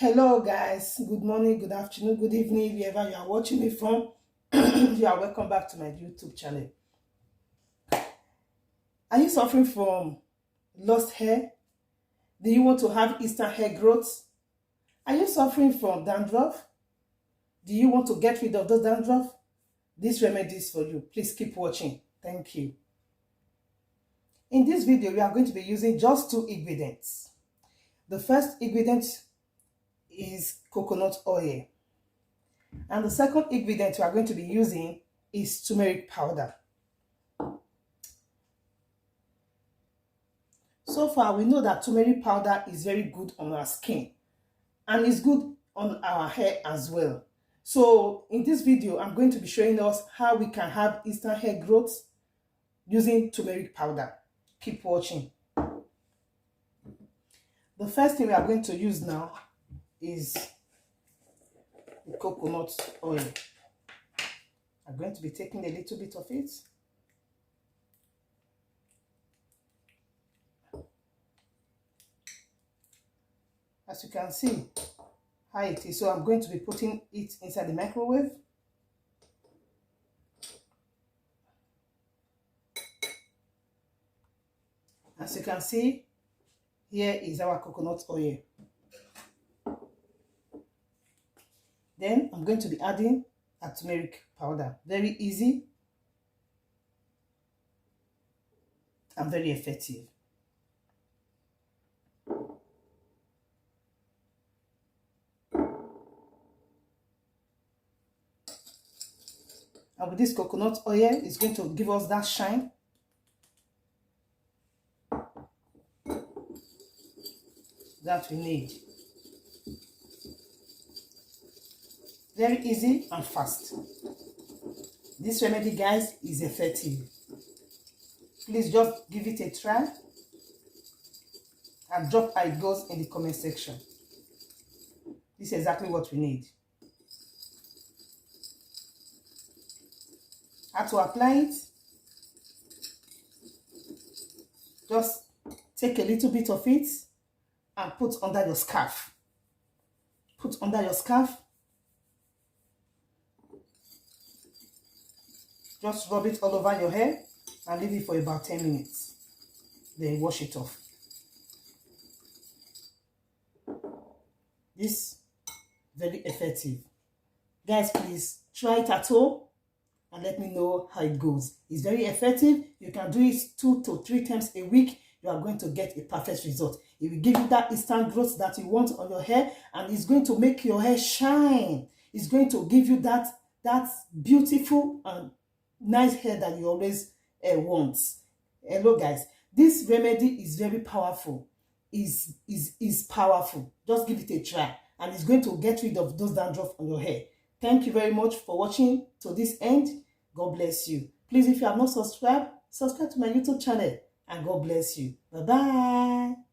Hello guys, good morning, good afternoon, good evening, wherever you are watching me from. You are welcome back to my YouTube channel. Are you suffering from lost hair? Do you want to have instant hair growth? Are you suffering from dandruff? Do you want to get rid of those dandruff? This remedy is for you. Please keep watching. Thank you. In this video, we are going to be using just 2 ingredients. The first ingredient is coconut oil. And the second ingredient we are going to be using is turmeric powder. So far, we know that turmeric powder is very good on our skin and is good on our hair as well. So in this video, I'm going to be showing us how we can have instant hair growth using turmeric powder. Keep watching. The first thing we are going to use now is the coconut oil. I'm going to be taking a little bit of it. As you can see how it is, so I'm going to be putting it inside the microwave. As you can see, here is our coconut oil. Then I'm going to be adding a turmeric powder. Very easy and very effective. And with this coconut oil, it's going to give us that shine. That we need. Very easy and fast. This remedy, guys, is effective. Please just give it a try and drop how it goes in the comment section. This is exactly what we need. How to apply it? Just take a little bit of it and put under your scarf. Put under your scarf. Just rub it all over your hair and leave it for about 10 minutes. Then wash it off. This very effective. Guys, please try it at home and let me know how it goes. It's very effective. You can do it 2 to 3 times a week. You are going to get a perfect result. It will give you that instant growth that you want on your hair, and it's going to make your hair shine. It's going to give you that beautiful and nice hair that you always want. Hello guys, this remedy is very powerful. Is powerful. Just give it a try and it's going to get rid of those dandruff on your hair. Thank you very much for watching to this end. God bless you. Please, if you have not subscribed, subscribe to my YouTube channel and God bless you. Bye bye.